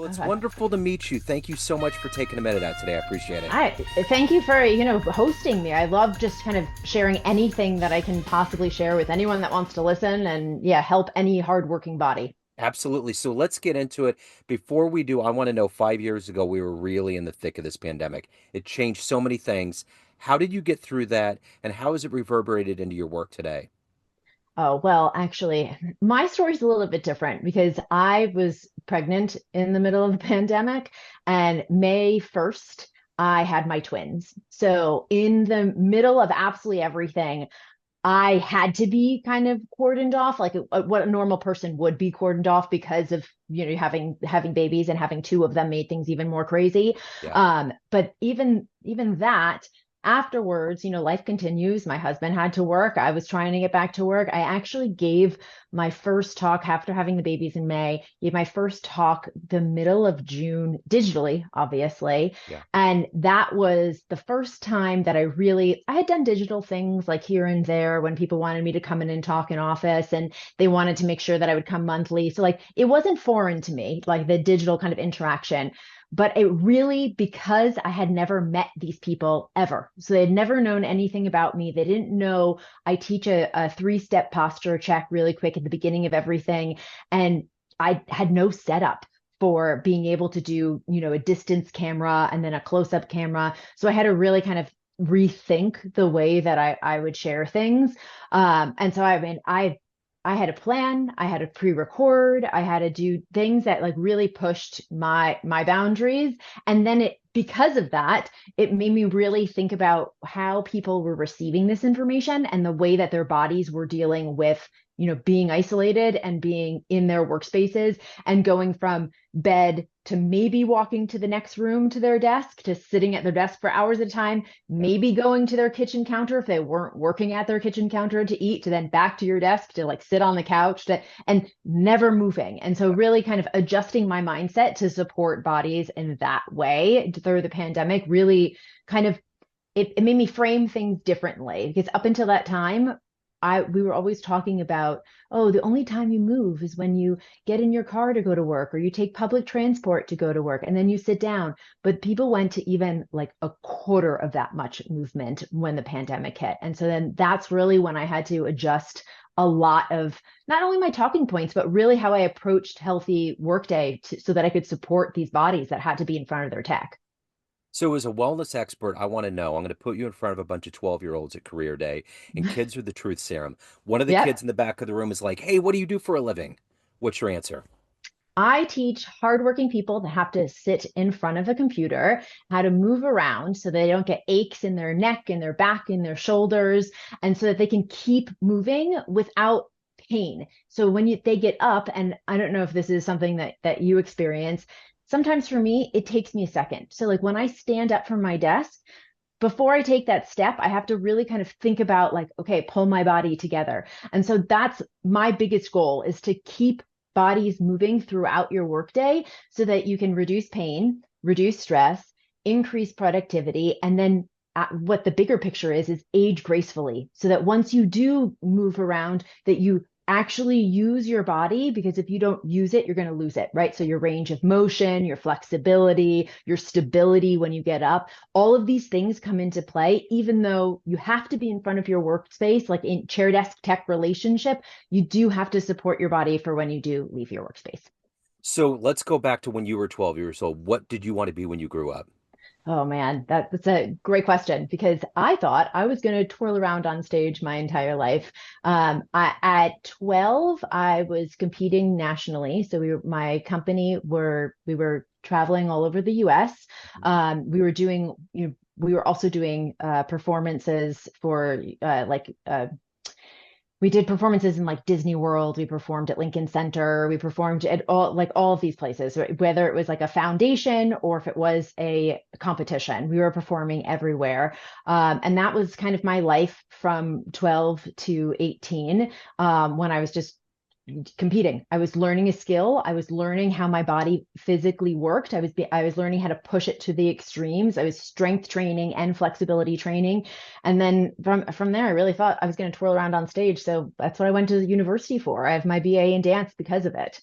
it's Okay. wonderful to meet you. Thank you so much for taking a minute out today. I appreciate it. I thank you for, hosting me. I love just kind of sharing anything that I can possibly share with anyone that wants to listen and yeah, help any hardworking body. Absolutely. So let's get into it. Before we do, I want to know 5 years ago, we were really in the thick of this pandemic. It changed so many things. How did you get through that? And how has it reverberated into your work today? Oh, well, actually, my story's a little bit different because I was pregnant in the middle of the pandemic, and May 1st, I had my twins. So, in the middle of absolutely everything, I had to be kind of cordoned off, like what a normal person would be cordoned off because of, having babies and having two of them made things even more crazy. Yeah. But even that afterwards, life continues. My husband had to work. I was trying to get back to work. I actually gave my first talk after having the babies in May, gave my first talk the middle of June, digitally, obviously. Yeah. And that was the first time that I had done digital things like here and there when people wanted me to come in and talk in office and they wanted to make sure that I would come monthly. So like it wasn't foreign to me, like the digital kind of interaction. But it really, because I had never met these people ever. So they had never known anything about me. They didn't know I teach a three-step posture check really quick at the beginning of everything. And I had no setup for being able to do, a distance camera and then a close-up camera. So I had to really kind of rethink the way that I would share things. And so I mean, I had a plan, I had to pre-record, I had to do things that like really pushed my boundaries. And then it because of that, it made me really think about how people were receiving this information and the way that their bodies were dealing with, being isolated and being in their workspaces and going from bed to maybe walking to the next room to their desk to sitting at their desk for hours at a time, Yeah. maybe going to their kitchen counter if they weren't working at their kitchen counter to eat, to then back to your desk to like sit on the couch and never moving. And so Yeah. really kind of adjusting my mindset to support bodies in that way through the pandemic really kind of it made me frame things differently because up until that time we were always talking about, oh, the only time you move is when you get in your car to go to work or you take public transport to go to work and then you sit down. But people went to even like a quarter of that much movement when the pandemic hit. And so then that's really when I had to adjust a lot of not only my talking points, but really how I approached healthy workday so that I could support these bodies that had to be in front of their tech. So, as a wellness expert, I want to know. I'm going to put you in front of a bunch of 12-year-olds at career day, and kids are the truth serum. One of the Yep. kids in the back of the room is like, "Hey, what do you do for a living?" What's your answer? I teach hardworking people that have to sit in front of a computer, how to move around so they don't get aches in their neck, in their back, in their shoulders, and so that they can keep moving without pain. So when they get up, and I don't know if this is something that you experience, sometimes for me, it takes me a second. So like when I stand up from my desk, before I take that step, I have to really kind of think about like, okay, pull my body together. And so that's my biggest goal is to keep bodies moving throughout your workday so that you can reduce pain, reduce stress, increase productivity, and then what the bigger picture is age gracefully so that once you do move around that you actually use your body because if you don't use it you're going to lose it, right? So your range of motion, your flexibility, your stability when you get up, all of these things come into play. Even though you have to be in front of your workspace, like in chair desk tech relationship, you do have to support your body for when you do leave your workspace. So, let's go back to when you were 12 years old. What did you want to be when you grew up? Oh man, that's a great question because I thought I was going to twirl around on stage my entire life. At 12, I was competing nationally. So my company we were traveling all over the US. We were doing, we were also doing performances for we did performances in like Disney World. We performed at Lincoln Center. We performed at all of these places, right? Whether it was like a foundation or if it was a competition. We were performing everywhere, and that was kind of my life from 12 to 18 when I was just competing. I was learning a skill. I was learning how my body physically worked. I was learning how to push it to the extremes. I was strength training and flexibility training. And then from there, I really thought I was going to twirl around on stage. So that's what I went to university for. I have my BA in dance because of it.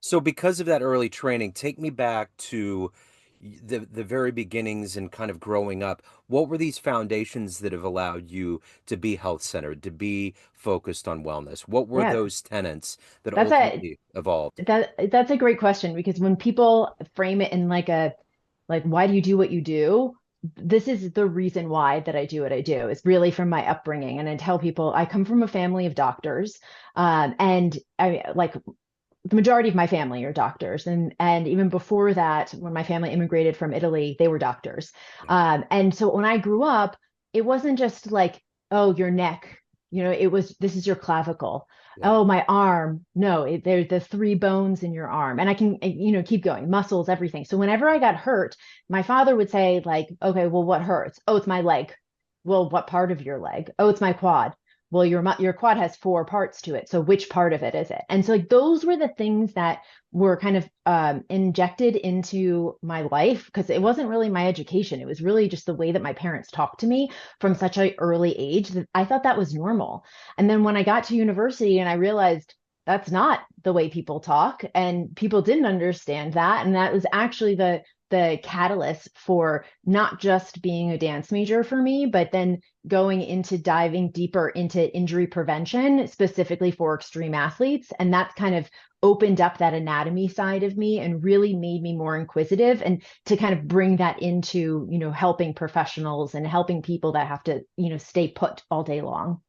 So because of that early training, take me back to the very beginnings and kind of growing up. What were these foundations that have allowed you to be health centered, to be focused on wellness? What were Yeah, those tenets that that's a ultimately evolved? that's a great question because when people frame it in like why do you do what you do? This is the reason why that I do what I do. It's really from my upbringing. And I tell people I come from a family of doctors. And I like the majority of my family are doctors, and even before that, when my family immigrated from Italy, they were doctors. Yeah, And so when I grew up, it wasn't just like, oh, your neck, it was, this is your clavicle. yeah. Oh, my arm. No, there's the three bones in your arm, and I can, keep going, muscles, everything. So whenever I got hurt, my father would say like, okay, well, what hurts? Oh, it's my leg. Well, what part of your leg? Oh, it's my quad. Well, your quad has four parts to it, so which part of it is it? And so like those were the things that were kind of injected into my life because it wasn't really my education. It was really just the way that my parents talked to me from Yeah. such an early age that I thought that was normal. And then when I got to university and I realized that's not the way people talk, and people didn't understand that, and that was actually the catalyst for not just being a dance major for me, but then going into diving deeper into injury prevention, specifically for extreme athletes. And that's kind of opened up that anatomy side of me and really made me more inquisitive, and to kind of bring that into, helping professionals and helping people that have to, stay put all day long.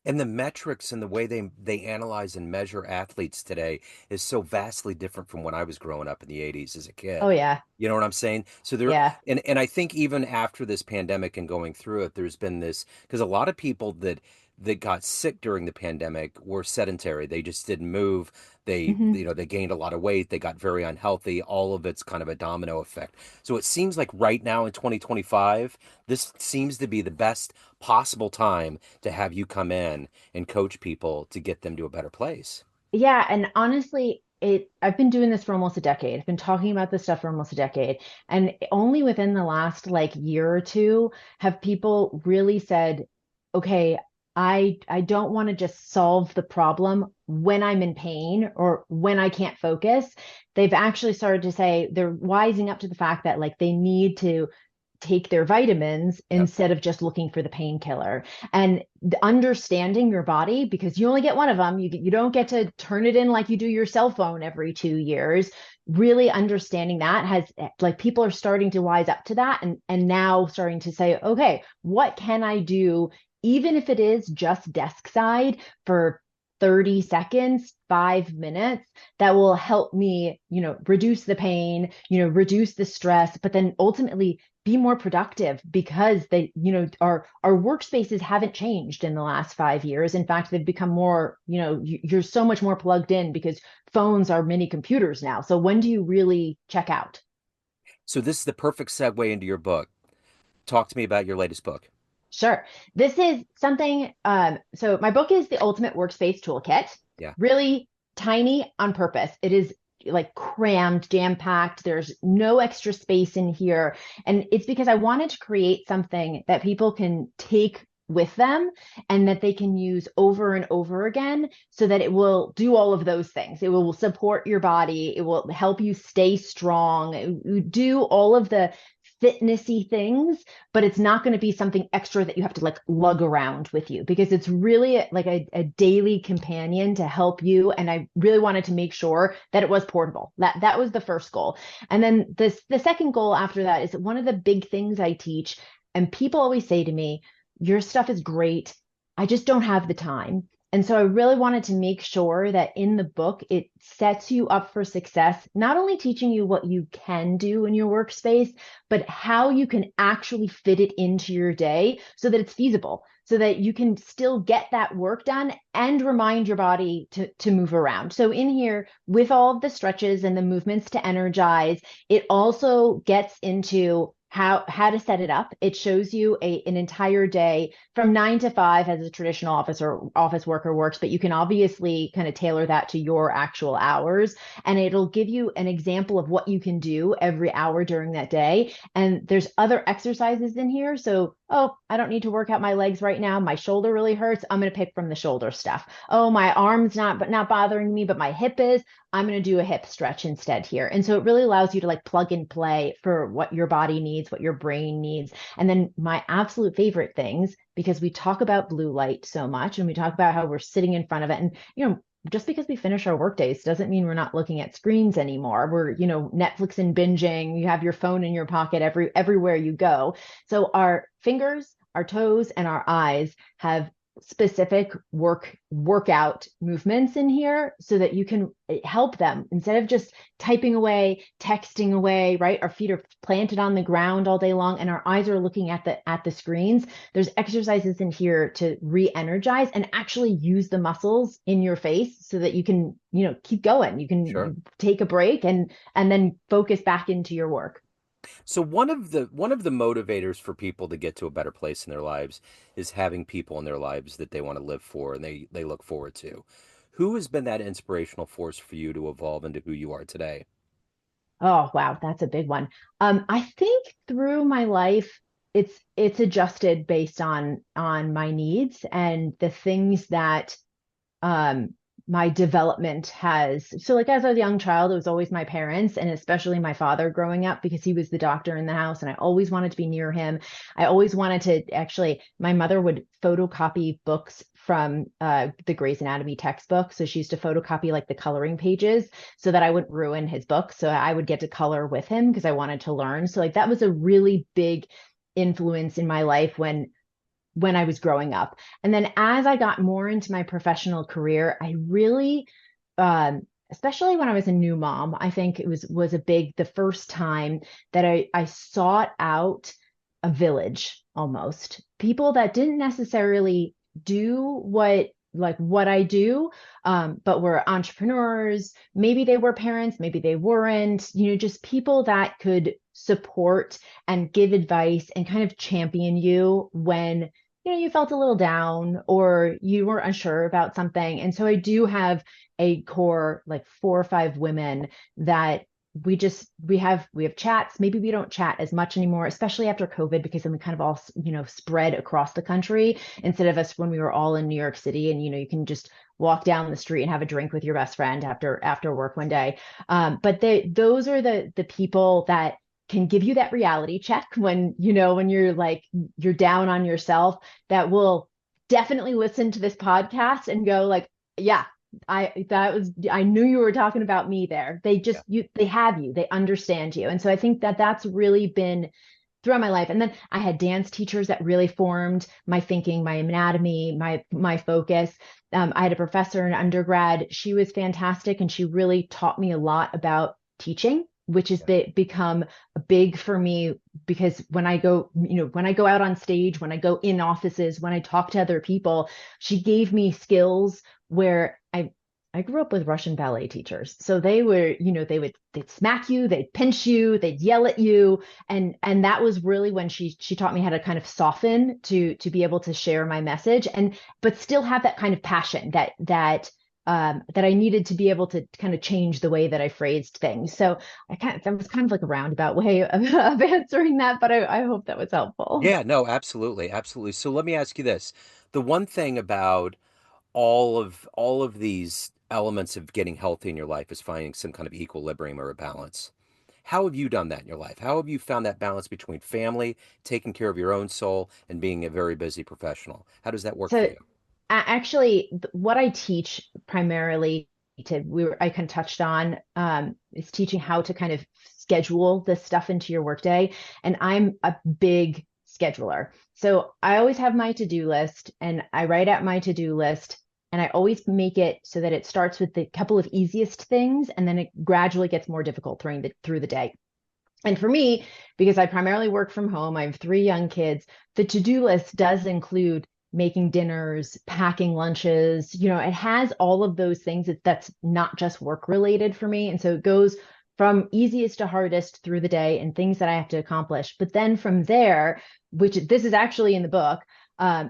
And the metrics and the way they analyze and measure athletes today is so vastly different from when I was growing up in the 80s as a Oh, kid. yeah. You know what I'm saying? So there, Yeah. and I think even after this pandemic and going through it, there's been this because a lot of people that got sick during the pandemic were sedentary. They just didn't move. They, Hmm. they gained a lot of weight. They got very unhealthy. All of it's kind of a domino effect. So it seems like right now in 2025, this seems to be the best possible time to have you come in and coach people to get them to a better place. Yeah, and honestly, I've been doing this for almost a decade. I've been talking about this stuff for almost a decade. And only within the last like year or two have people really said, okay, I don't want to just solve the problem when I'm in pain or when I can't focus. They've actually started to say they're wising up to the fact that like they need to take their vitamins Yep. instead of just looking for the painkiller. And understanding your body, because you only get one of them, you don't get to turn it in like you do your cell phone every 2 years. Really understanding that has, like, people are starting to wise up to that, and now starting to say, okay, what can I do, even if it is just desk side for 30 seconds, 5 minutes, that will help me, reduce the pain, reduce the stress, but then ultimately be more productive, because they, our workspaces haven't changed in the last 5 years. In fact, they've become more, you're so much more plugged in because phones are mini computers now. So when do you really check out? So this is the perfect segue into your book. Talk to me about your latest book. Sure. This is something, so my book is the Ultimate Workspace Toolkit, Yeah. really tiny on purpose. It is like crammed, jam-packed. There's no extra space in here. And it's because I wanted to create something that people can take with them and that they can use over and over again, so that it will do all of those things. It will support your body. It will help you stay strong. It will do all of the fitnessy things, but it's not going to be something extra that you have to like lug around with you, because it's really like a daily companion to help you. And I really wanted to make sure that it was portable. That was the first goal. And then the second goal after that is one of the big things I teach. And people always say to me, your stuff is great, I just don't have the time. And so I really wanted to make sure that in the book, it sets you up for success, not only teaching you what you can do in your workspace, but how you can actually fit it into your day so that it's feasible, so that you can still get that work done and remind your body to move around. So in here, with all of the stretches and the movements to energize, it also gets into how to set it up. It shows you an entire day from 9 to 5 as a traditional office worker works, but you can obviously kind of tailor that to your actual hours. And it'll give you an example of what you can do every hour during that day. And there's other exercises in here. So Oh, I don't need to work out my legs right now. My shoulder really hurts. I'm going to pick from the shoulder stuff. Oh, my arm's not bothering me, but my hip is. I'm going to do a hip stretch instead here. And so it really allows you to like plug and play for what your body needs, what your brain needs. And then my absolute favorite things, because we talk about blue light so much and we talk about how we're sitting in front of it. And, just because we finish our work days doesn't mean we're not looking at screens anymore. We're, Netflix and binging. You have your phone in your pocket everywhere you go. So our fingers, our toes, and our eyes have specific workout movements in here so that you can help them instead of just typing away, texting away, right? Our feet are planted on the ground all day long and our eyes are looking at the screens. There's exercises in here to re-energize and actually use the muscles in your face so that you can, keep going. You Sure. can take a break and then focus back into your work. So one of the motivators for people to get to a better place in their lives is having people in their lives that they want to live for and they look forward to. Who has been that inspirational force for you to evolve into who you are today? Oh, wow, that's a big one. I think through my life, it's adjusted based on my needs and the things that um my development has. So like as a young child, it was always my parents and especially my father growing up because he was the doctor in the house and I always wanted to be near him. I always wanted to actually, my mother would photocopy books from the Grey's Anatomy textbook. So she used to photocopy like the coloring pages so that I wouldn't ruin his book. So I would get to color with him because I wanted to learn. So like that was a really big influence in my life when I was growing up. And then as I got more into my professional career, I really, especially when I was a new mom, I think it was the first time that I sought out a village almost. People that didn't necessarily do what I do, but were entrepreneurs. Maybe they were parents, maybe they weren't, just people that could support and give advice and kind of champion you when you felt a little down or you were unsure about something. And so I do have a core like 4 or 5 women that we have chats. Maybe we don't chat as much anymore, especially after COVID, because then we kind of all, spread across the country instead of us when we were all in New York City and you can just walk down the street and have a drink with your best friend after work one day. But those are the people that can give you that reality check when you're like you're down on yourself that will definitely listen to this podcast and go like, yeah, I knew you were talking about me there. They have you, they understand you. And so I think that that's really been throughout my life. And then I had dance teachers that really formed my thinking, my anatomy, my focus. I had a professor in undergrad. She was fantastic, and she really taught me a lot about teaching, which has become big for me because when I go out on stage, when I go in offices, when I talk to other people, she gave me skills where I grew up with Russian ballet teachers. So they were, they'd smack you, they'd pinch you, they'd yell at you. And that was really when she taught me how to kind of soften to be able to share my message but still have that kind of passion that I needed to be able to kind of change the way that I phrased things. So that was kind of like a roundabout way of answering that, but I hope that was helpful. Yeah, no, absolutely, absolutely. So let me ask you this. The one thing about all of these elements of getting healthy in your life is finding some kind of equilibrium or a balance. How have you done that in your life? How have you found that balance between family, taking care of your own soul, and being a very busy professional? How does that work for So you? actually, what I teach primarily I kind of touched on is teaching how to kind of schedule this stuff into your workday. And I'm a big scheduler. So I always have my to-do list and I write out my to-do list and I always make it so that it starts with the couple of easiest things and then it gradually gets more difficult through the day. And for me, because I primarily work from home, I have 3 young kids, the to-do list does include making dinners, packing lunches. It has all of those things that's not just work related for me. And so it goes from easiest to hardest through the day and things that I have to accomplish. But then from there, which this is actually in the book,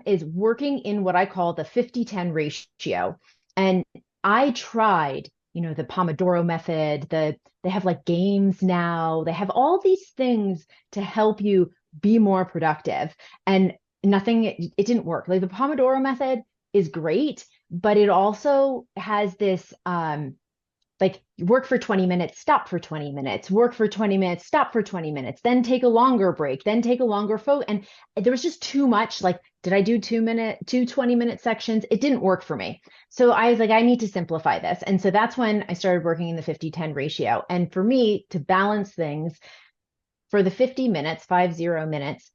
is working in what I call the 50-10 ratio. And I tried, the Pomodoro method, they have like games now. They have all these things to help you be more productive. And it didn't work. Like the Pomodoro method is great, but it also has this like work for 20 minutes, stop for 20 minutes, work for 20 minutes, stop for 20 minutes, then take a longer break, then take a longer focus. And there was just too much. Like, did I do 2 20-minute sections? It didn't work for me. So I was like, I need to simplify this. And so that's when I started working in the 50-10 ratio. And for me to balance things for the 50 minutes, 50 minutes,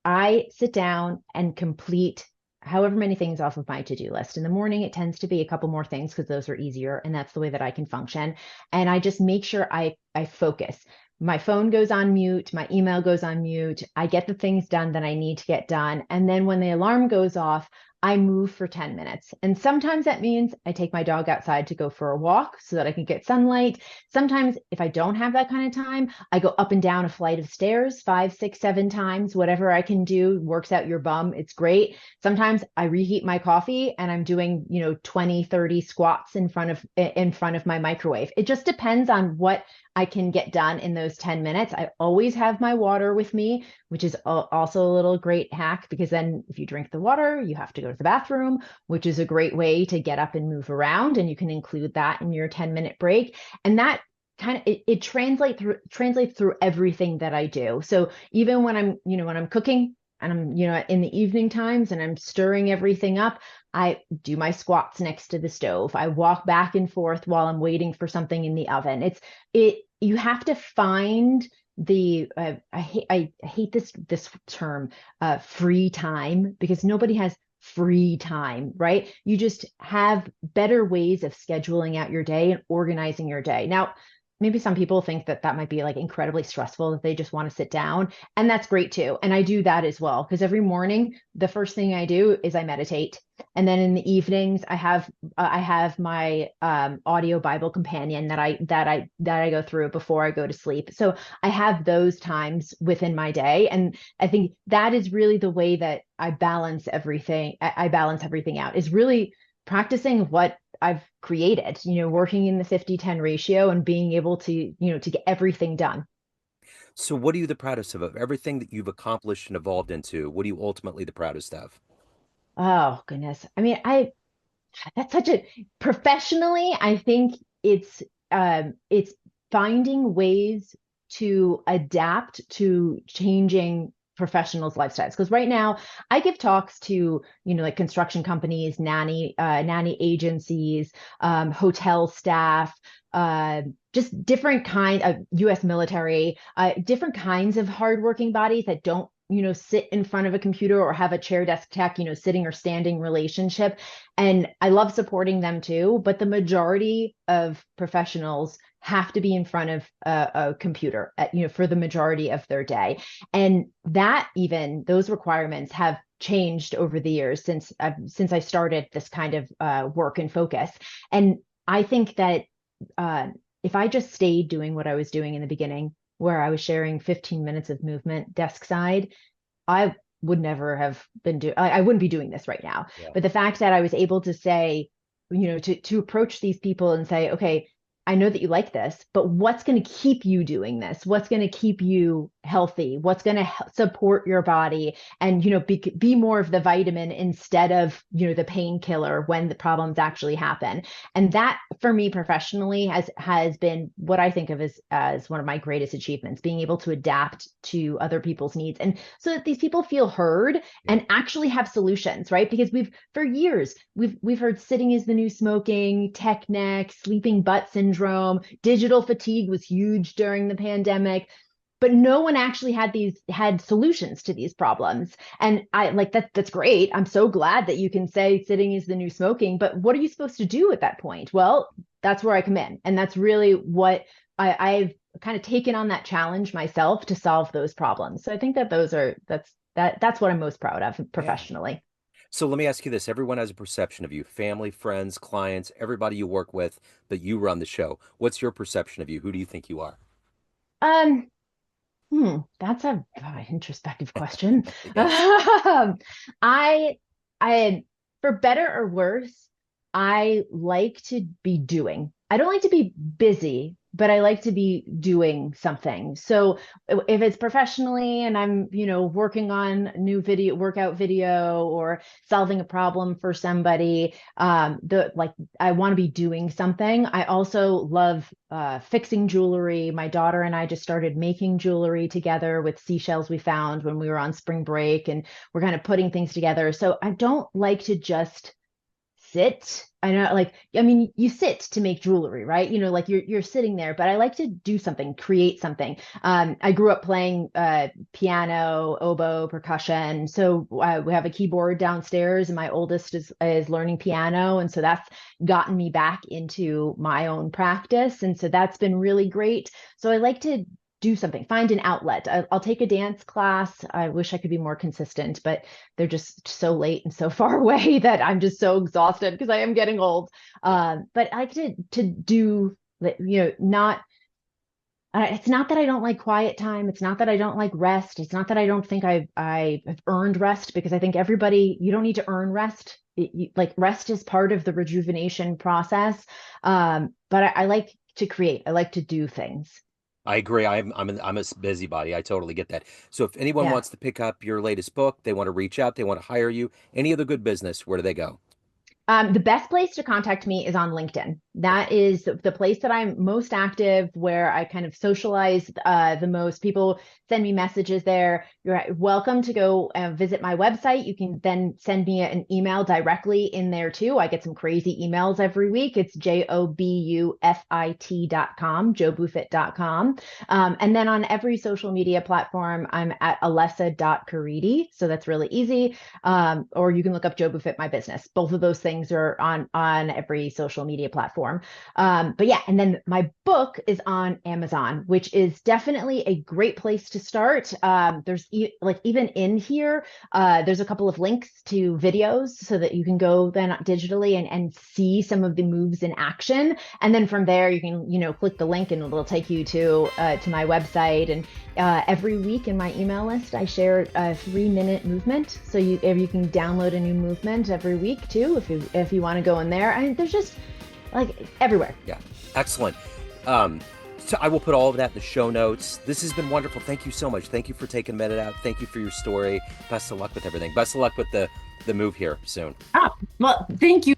I sit down and complete however many things off of my to-do list. In the morning, it tends to be a couple more things because those are easier, and that's the way that I can function. And I just make sure I focus. My phone goes on mute, my email goes on mute. I get the things done that I need to get done. And then when the alarm goes off, I move for 10 minutes. And sometimes that means I take my dog outside to go for a walk so that I can get sunlight. Sometimes, if I don't have that kind of time, I go up and down a flight of stairs 5, 6, 7 times, whatever I can do works out your bum. It's great. Sometimes I reheat my coffee and I'm doing, 20, 30 squats in front of my microwave. It just depends on what I can get done in those 10 minutes. I always have my water with me, which is also a little great hack because then if you drink the water, you have to go to the bathroom, which is a great way to get up and move around. And you can include that in your 10-minute break. And that kind of it translates through everything that I do. So even when I'm cooking and I'm in the evening times and I'm stirring everything up, I do my squats next to the stove. I walk back and forth while I'm waiting for something in the oven. It you have to find the I hate this term free time because nobody has free time, right? You just have better ways of scheduling out your day and organizing your day. Now, maybe some people think that that might be like incredibly stressful that they just want to sit down, and that's great too. And I do that as well because every morning the first thing I do is I meditate, and then in the evenings I have my audio Bible companion that I go through before I go to sleep. So I have those times within my day, and I think that is really the way that I balance everything. I balance everything out is really practicing what I've created, working in the 50-10 ratio and being able to get everything done. So, what are you the proudest of everything that you've accomplished and evolved into? What are you ultimately the proudest of? Oh, goodness. I mean, that's such a professionally, I think it's finding ways to adapt to changing professionals' lifestyles. Because right now I give talks to, like construction companies, nanny agencies, hotel staff, just different kind of US military, different kinds of hardworking bodies that don't sit in front of a computer or have a chair desk tech, sitting or standing relationship. And I love supporting them too, but the majority of professionals have to be in front of a computer for the majority of their day. And even those requirements have changed over the years since I started this kind of work and focus. And I think that uh, if I just stayed doing what I was doing in the beginning, where I was sharing 15 minutes of movement desk side, I would never have been doing, I wouldn't be doing this right now. Yeah. But the fact that I was able to say, to approach these people and say, okay, I know that you like this, but what's going to keep you doing this? What's going to keep you healthy? What's going to support your body and, be more of the vitamin instead of, the painkiller when the problems actually happen. And that for me professionally has been what I think of as one of my greatest achievements, being able to adapt to other people's needs. And so that these people feel heard Yeah. and actually have solutions, right? Because for years, we've heard sitting is the new smoking, tech neck, sleeping butt syndrome, digital fatigue was huge during the pandemic, but no one actually had solutions to these problems. And I like that's great. I'm so glad that you can say sitting is the new smoking, but what are you supposed to do at that point? Well, that's where I come in. And that's really what I've kind of taken on that challenge myself to solve those problems. So I think that's what I'm most proud of Yeah. professionally. So let me ask you this. Everyone has a perception of you, family, friends, clients, everybody you work with, that you run the show. What's your perception of you? Who do you think you are? Um, that's a introspective question. Yes. I, I, for better or worse, I like to be doing. I don't like to be busy, but I like to be doing something. So if it's professionally and I'm, working on new video, workout video, or solving a problem for somebody, the like I want to be doing something. I also love fixing jewelry. My daughter and I just started making jewelry together with seashells we found when we were on spring break, and we're kind of putting things together. So I don't like to just sit. I know, like, I mean, you sit to make jewelry, right? Like you're sitting there, but I like to do something, create something. I grew up playing piano, oboe, percussion. So we have a keyboard downstairs, and my oldest is learning piano, and so that's gotten me back into my own practice, and so that's been really great. So I like to do something, find an outlet. I'll take a dance class. I wish I could be more consistent, but they're just so late and so far away that I'm just so exhausted because I am getting old. But I like to do, not. It's not that I don't like quiet time. It's not that I don't like rest. It's not that I don't think I have earned rest, because I think everybody, you don't need to earn rest. Like rest is part of the rejuvenation process. But I like to create. I like to do things. I agree. I'm a busybody. I totally get that. So if anyone Yeah. wants to pick up your latest book, they want to reach out, they want to hire you, any other good business, where do they go? The best place to contact me is on LinkedIn. That is the place that I'm most active, where I kind of socialize the most. People send me messages there. You're welcome to go visit my website. You can then send me an email directly in there too. I get some crazy emails every week. It's jobufit.com, jobuffit.com. And then on every social media platform, I'm at alessa.caridi. So that's really easy. Or you can look up Joe Buffett My Business. Both of those things are on every social media platform. But yeah, and then my book is on Amazon, which is definitely a great place to start. There's like even in here, there's a couple of links to videos so that you can go then digitally and see some of the moves in action. And then from there, you can click the link and it'll take you to my website. And every week in my email list, I share a 3-minute movement. So if you can download a new movement every week too, if you want to go in there. I mean, there's just like everywhere. Yeah, excellent. So I will put all of that in the show notes. This has been wonderful. Thank you so much. Thank you for taking a minute out. Thank you for your story. Best of luck with everything. Best of luck with the move here soon. Oh, well, thank you.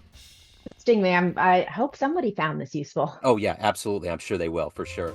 Sting me. I hope somebody found this useful. Oh yeah, absolutely. I'm sure they will, for sure.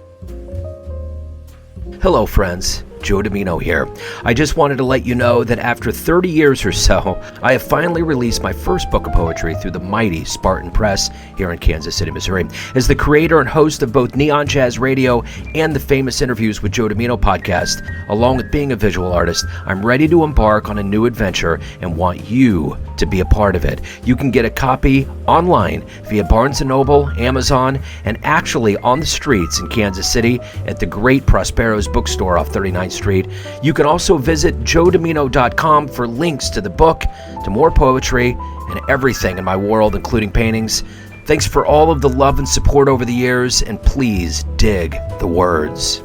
Hello, friends. Joe Dimino here. I just wanted to let you know that after 30 years or so, I have finally released my first book of poetry through the mighty Spartan Press here in Kansas City, Missouri. As the creator and host of both Neon Jazz Radio and the Famous Interviews with Joe Dimino podcast, along with being a visual artist, I'm ready to embark on a new adventure and want you to be a part of it. You can get a copy online via Barnes & Noble, Amazon, and actually on the streets in Kansas City at the great Prospero's bookstore off 39th Street. You can also visit joedimino.com for links to the book, to more poetry, and everything in my world, including paintings. Thanks for all of the love and support over the years, and please dig the words.